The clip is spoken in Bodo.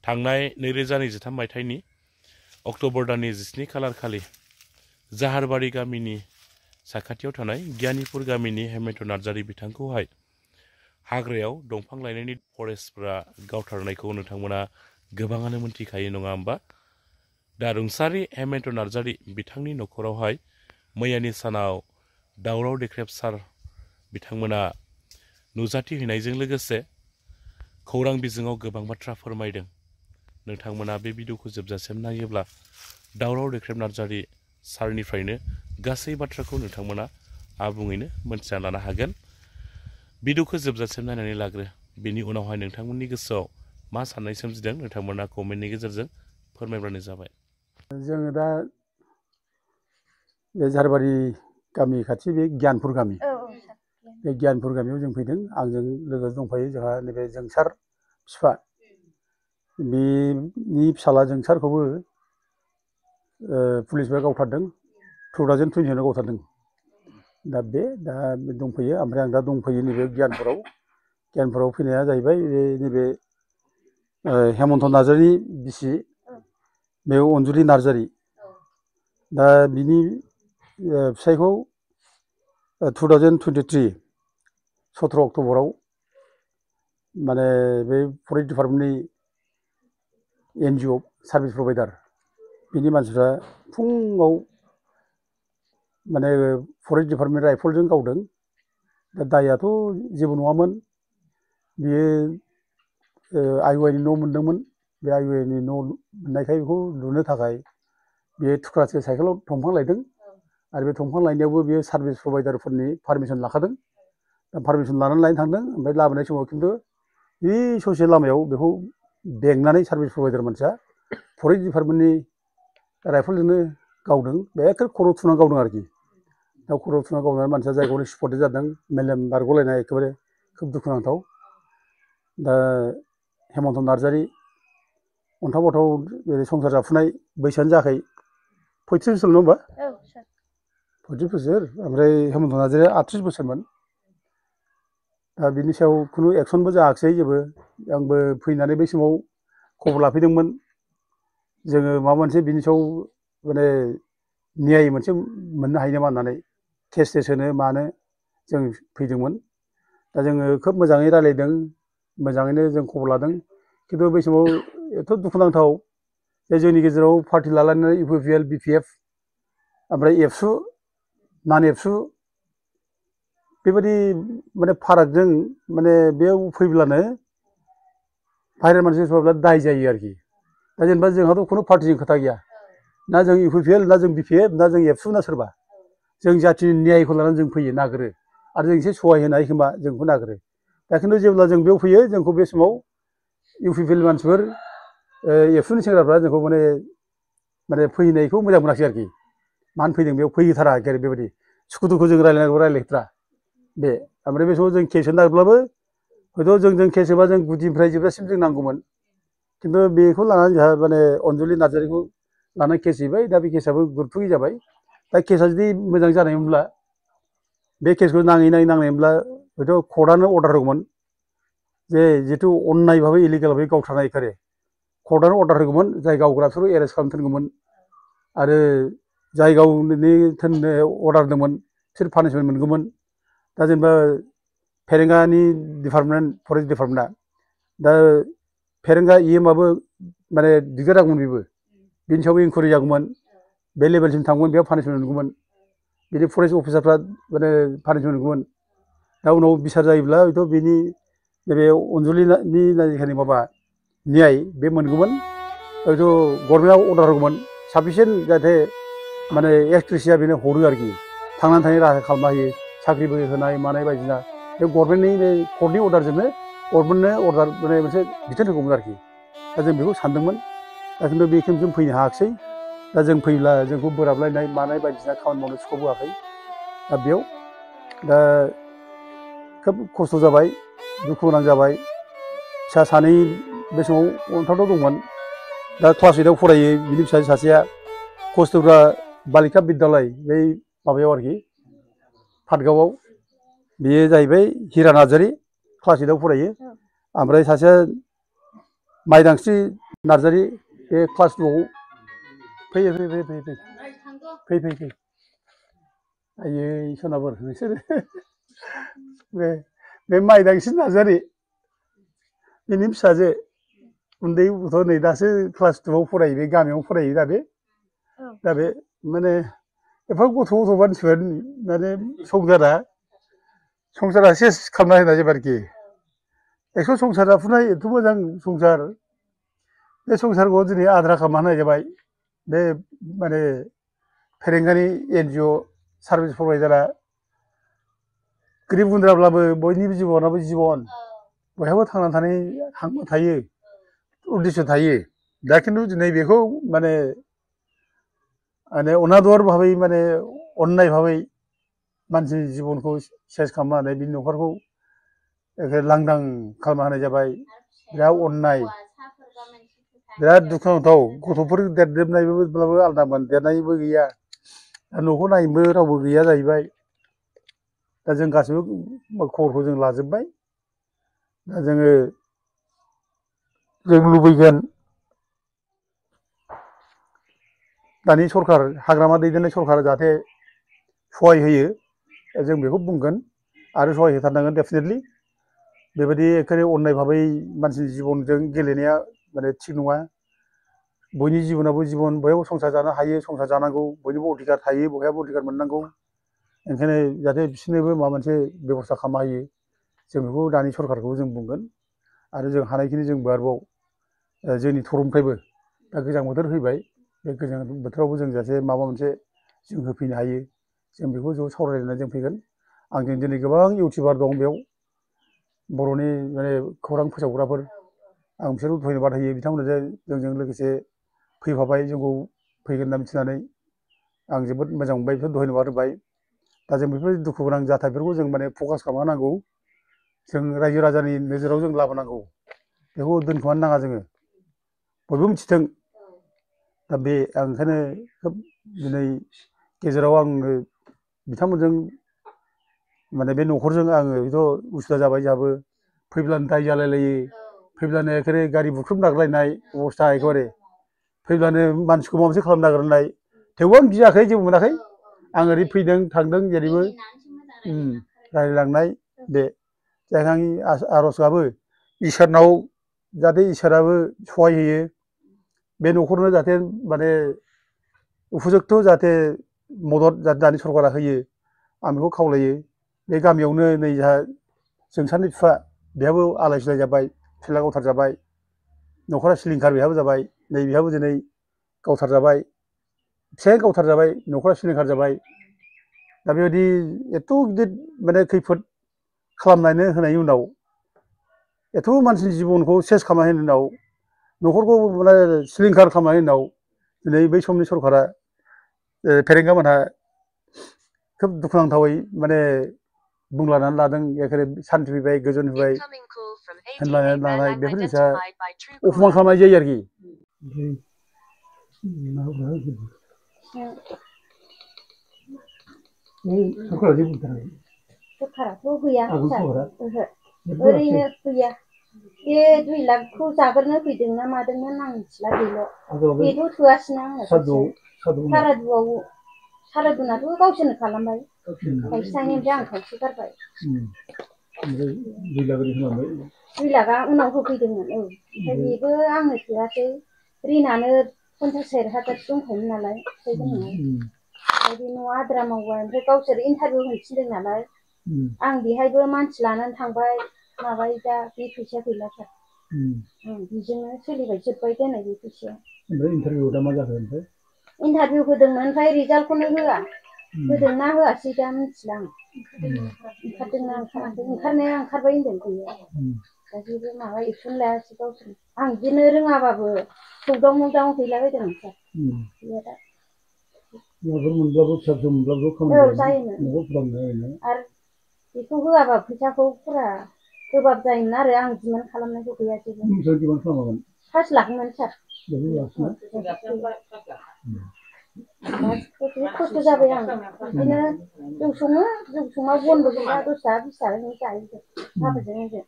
थांनाय 2023 मायथाइनि अक्ट'बर दाननि 17 खालार खालि जाहारबारि गामिनि साखाथियाव थानाय गियानिपुर गामिनि हेमेन्त नार्जारी बिथांखौहाय हाग्रायाव दंफां लायनायनि फरेस्टफोरा गावथारनायखौ नोंथांमोना गोबाङानो मोनथिखायो नङा होमबा? दा रुंसारि हेमेन्त नार्जारी बिथांनि न'खरावहाय मैयानि सानाव दावराव देख्रेब सार बिथांमोना नुजाथिहैनायजों लोगोसे खौरां बिजोङाव गोबां बाथ्रा फोरमायदों। नोंथांमोना बे भिडिअखौ जोबजासिम नायोब्ला दावराव देख्रेब नार्जारी सारनिफ्रायनो गासै बाथ्राखौ नोंथांमोना आबुङैनो मोनथिना लानो हागोन। भिडिअखौ जोबजासिम नायनानै लाग्रो, बेनि उनावहाय नोंथांमोननि गोसोआव मा साननाय सोमजिदों नोंथांमोना कमेन्टनि गेजेरजों फोरमायब्लानो जाबाय। जोङो दा बे जाहारबारि गामि खाथि बे गियानपुर गामि, बे गियानपुर गामियाव जों फैदों। आंजों लोगो दंफायो जोंहा नैबे जोंसार बिफा, बेनि फिसाला जोंसारखौबो पुलिसफ्रा गावथारदों, 2020 गावथारदों। दा दंफैयो, ओमफ्राय आं दा दंफैयो नैबे गियानपुराव फैनाया जाहैबाय नैबे हेमन्त नार्जारी बिसि बे अनजुलि नार्जारी। दा बिनि फिसायखौ 2023 17 अक्ट'बराव माने बे फरेस्ट डिपार्टमेन्टनि NGO सार्भिस प्रभाइडार बिनि मानसिफ्रा फुङाव माने फरेस्ट डिपार्टमेन्ट राइफलजों गावदों। दा दायआथ' जेबो नङामोन, बियो IUIनि न' मोनदोंमोन। बे IUIनि न' मोननायखाय बेखौ लुनो थाखाय बे थुख्रासे साइकेलाव दंफां लायदों, आरो बे दंफां लायनायावबो बेयो सार्भिस प्रभाइडारफोरनि पारमिसन लाखादों। दा पारमिसन लानानै लायनो थांदों, ओमफ्राय लाबोनाय समाव खिन्थु बे ससे लामायाव बेखौ बेंनानै सार्भिस प्रभाइडार मानसिया फरेस्ट डिपार्टमेन्टनि राइफलजोंनो गावदों। बे खर' थुनानै गावदों आरोखि। दा खर' थुनानै गावनानै मानसिया जायगायावनो स्पटै जादों, मेलेम बारग'लायनाय, एखेबारे खोब दुखुनांथाव। दा हेमन्त नार्जारी अन्थाव बाथाव संसार जाफुनाय, बैसोआनो जायाखै 35 बोसोर नङा होमबा? 35 बोसोर। ओमफ्राय हेमन्त नार्जारीया 38 बोसोरमोन। दा बिनि सायाव खुनु एक्सनबो जायाखिसै जेबो। आंबो फैनानै बै समाव खबर लाफैदोंमोन, जोङो माबा मोनसे बिनि सायाव माने न्याय मोनसे मोननो हायो नामा होननानै केस होनो मानो जों फैदोंमोन। दा जोङो खोब मोजाङै रायलायदों, मोजाङैनो जों खबर लादों। खिन्थु बै समाव एथ' दुखुनांथाव जे जोंनि गेजेराव पार्टि लालायनानै UPPL, BPF, ओमफ्राय एबसु, नन एबसु बेबायदि माने फारागजों माने बेयाव फैब्लानो बाहेरानि मानसि सफैब्ला दाय जायो आरोखि। दा जेनेबा जोंहाथ' खुनु पार्टिजों खोथा गैया, ना जों UPPL, ना जों BPF, ना जों एबसु, ना सोरबा। जों जाथिनि न्यायखौ लानानै जों फैयो, नागिरो, आरो जों एसे सहाय होनो हायो खोमा जों बेखौ नागिरो। दा खिन्थु जेब्ला जों बेयाव फैयो, जोंखौ बे समाव UPPL मानसिफोर, एबसुनि सेंग्राफ्रा जोंखौ माने फैनायखौ मोजां मोनाखिसै आरोखि। मानो फैदों बेयाव, फैथारा बेबायदि सुखु दुखु जों रायलायनांगौ रायलायथारा बे। ओमफ्राय बे समाव जों केस होनो नागिरब्लाबो हयथ' जों केस होबा जों गुदिनिफ्राय जोबजासिम जों नांगौमोन। खिन्थु बेखौ लानानै जोंहा माने अनजुलि नार्जारीखौ लानानै केस हैबाय। दा बे केसआबो गुरुत्त'यै जाबाय। दा केसआ जुदि मोजां जानायमोनब्ला, बे केसखौ नांनायमोनब्ला हयथ' कर्टआनो अर्डार होगौमोन जे जिथु अननाय भाबै इलिगेल भाबै गावथारनाय, कर्टआनो अर्डार होगौमोन, जाय गावग्राफोरखौ एरेस्ट खालामना दोनगौमोन, आरो जाय गावनि थोननो अर्डार होदोंमोन बिसोर पानिशमेन्ट मोनगौमोन। दा जेनेबा फेरेंगानि डिपार्टमेन्ट, फरेस्ट डिपार्टमेन्टआ दा फेरेंगा EMआबो माने दिगदार जागौमोन, बेबो बिनि सायावबो इनकुवारि जागौमोन, बे लेभेलसिम थांगौमोन, बेयाव पानिशमेन्ट मोनगौमोन, बिदि फरेस्ट अफिसारफ्रा माने पानिशमेन्ट मोनगौमोन। दा उनाव बिसार जायोब्ला हयथ' बेनि नैबे अनजुलिनि जिखिनि माबा न्याय बे मोनगौमोन। हयथ' गभर्नमेन्टआ अर्डार होगौमोन साफिसियेन्ट, जाहाथे माने एक्सक्रेसिया बेनो हरो आरोखि, थांनानै थानायनि राहा खालामना होयो, साख्रिबो होनाय मानाय बायदिसिना। बे गभर्नमेन्टनि बे कर्टनि अर्डारजोंनो गभर्नमेन्टनो अर्डार माने मोनसे बिथोन होगौमोन आरोखि। दा जों बेखौ सानदोंमोन। दा खिन्थु बेसिम जों फैनो हायाखिसै। दा जों फैब्ला जोंखौ बोराबलायनाय मानाय बायदिसिना खामानि मावनो सुखुआव होआखै। दा बेयाव दा खोब खस्थ' जाबाय, दुखु गोनां जाबाय। फिसा सानै बे समाव अनथावथाव दंमोन। दा क्लास 8आव फरायो बिनि फिसाजो सासेया, कस्तुरबा बालिका बिद्यालय बै माबायाव आरोखि पाटगावआव। बेयो जाहैबाय हिरा नार्जारी, क्लास 8आव फरायो। ओमफ्राय सासेया माइदांस्रि नार्जारि बे क्लास 2 आव फै आयै सनाफोर नोंसोर बे माइदांस्रि नार्जारि बेनि फिसाजो उन्दै गथ' नै दासो क्लास 2 आव फरायो बे गामियाव फरायो दा बे माने एफा गथ' मानसिफोर माने संसारा सेस खालामना होनाय जाबाय आरोखि एक्स' संसार जाफुनाय एथ' मोजां संसार बे संसारखौ दिनै आद्रा खालामना होनाय जाबाय बे माने फेरेंगानि NGO सार्भिस प्रभाइडारा गोरिब गुन्द्राब्लाबो बयनिबो जिबनाबो जिबन बयहाबो थांना थानाय हांमा थायो उद्देश्य थायो दा खिन्थु दिनै बेखौ माने अनादर भाबै माने अननाय भाबै मानसिनि जिबनखौ सेस खालामना होनाय बिनि न'खरखौ लांदां खालामना होनाय जाबाय बिराद अननाय बिराद दुखुनांथाव गथ'फोर देरजोबनायब्लाबो आलादामोन देरनायबो गैया दा न'खौ नायनोबो रावबो गैया जाहैबाय दा जों गासैबो खबरखौ जों लाजोब्बाय दा जों लुबैगोन दानि सरकार हाग्रामा दैदेननाय सरकारा जाहाथे सहाय होयो जों बेखौ बुंगोन आरो सहाय होथारनांगोन डेफिनेटलि बेबायदि एखेबारे अननाय भाबै मानसिनि जिबनजों गेलेनाया माने थिग नङा बयनि जिबनाबो जिबन बयहाबो संसार जानो हायो संसार जानांगौ बयनिबो अधिकार थायो बयहाबो अधिकार मोननांगौ ओंखायनो जाहाथे बिसोरनोबो माबा मोनसे बेबस्था खालामना होयो जों बेखौ दानि सरकारखौ जों बुंगोन आरो जों हानायखिनि जोंबो आरोबाव जोंनि थरफनिफ्रायबो दा गोजां बोथोर फैबाय बे गोजां बोथोरावबो जों जाहाथे माबा मोनसे जों होफैनो हायो जों बेखौ ज' सावरायलायनानै जों फैगोन आंजों दिनै गोबां इउटुबार दं बेयाव बर'नि माने खौरां फोसावग्राफोर आं बिसोरखौ धन्यबाद होयो बिथांमोना जोंजों लोगोसे फैफाबाय जोंखौ फैगोन होनना मिथिनानै आं जोबोद मोजां मोनबाय बिसोर धन्यबाद होबाय दा जों बेफोर दुखु गोनां जाथायफोरखौ जों माने फकास खालामनांगौ जों रायजो राजानि नोजोराव जों लाबोनांगौ बेखौ दोनखोमानो नाङा जोङो बयबो मिथिथों दा बे आं ओंखायनो खोब दिनै गेजेराव आङो बिथांमोनजों माने बे न'खरजों आङो बेथ' उसुबिदा जाबाय जोंहाबो फैब्लानो दाय जालायलायो फैब्लानो एखेबारे गारि बुख्रुब नागारलायनाय अबस्था एखेबारे फैब्लानो मानसिखौ माबा मोनसे खालामनो नागिरनाय थेवबो आं गियाखै जेबो मोनाखै आं ओरै फैदों थांदों जेरैबो रायलायलांनाय बे जायखौ आंनि आर'ज गाबो इसोरनाव जाहाथे इसोराबो सहाय होयो बे न'खरनो जाहाथे माने उपजुक्त जाहाथे मदद जाहाथे दानि सरकारा होयो आं बेखौ खावलायो बे गामियावनो नै जोंहा जोंसारनि बिफा बेहाबो आलाय सिलाय जाबाय फिसाज्ला गावथार जाबाय न'खरा सिलिंखार बेहाबो जाबाय नै बेहाबो दिनै गावथार जाबाय फिसाया गावथार जाबाय न'खरा सिलिंखार जाबाय दा बेबायदि एथ' गिदिर माने खैफोद खालामनानै होनायनि उनाव एथ' मानसिनि जिबनखौ सेस खालामनायनि उनाव न'खरखौ माने सिलिंखार खालामनायनि उनाव दिनै बै समनि सरकारा फेरेंगा मोनहा खोब दुखुनांथावै माने बुंलानानै लादों एखेबारे सान्थि फैबाय गोजोन फैबाय होनलायनानै लानाय बेफोर जिनिसा अफमान खालामनाय जायो आरोखि सरकाराथ' गैया ओरैनो गैया बे 2 लाखखौ जाग्रोनो फैदों ना मादोंमोन आं मिथिला बेल' बेथ' थोआसैना आंनो सारादुनाथ' गावसोरनो खालामबाय थाइसे थाइनैनिफ्राय आं थाइसे गारबाय 2 लाखआ उनाव होफैदोंमोन ओमफ्राय बेबो आंनो थोआसै रिनानो 50,000 दंखायोमोन नालाय फिसाइ गोनाङा ओमफ्राय बे न'आ आद्रा मावबाय ओमफ्राय गावसोर इन्टारभिउ होनो थिनदों नालाय आं बेहायबो मानसि लानानै थांबाय माबाय दा बे फैसाया गैला सार बेजोंनो सोलिबाय जोब्बाय दोनै बे फैसाया ओमफ्राय इन्टारभिउ दा मा जाखो ओमफ्राय इन्टारभिउ होदोंमोन ओमफ्राय रिजाल्टखौनो होआ होदोंना होआसै दा मिथिला आं ओंखारदोंना ओंखाराखै ओंखारनाया ओंखारबाय होनदों गैया दा जेबो माबा एक्सन लायासै गावसोर आं बिदिनो रोङाबाबो सौदाव मोदाव हैलाबायदों सार गैया दा माबाफोर मोनब्लाबो फिसा फिसौ मोनब्लाबो खामानि जायोमोन आरो बेखौ होआबा फैसाखौ फुरा गोबाब जायोमोन आरो आं डिमान्ड खालामनायखौ गैया जेबो डिमान्ड खालामामोन 5 लाखमोन सार खस्थ' जाबाय आं बिदिनो जौ सङो जौ संनायाव बनबो गैला 10 थाखा 20 थाखानि जायो हाबाजों आंजों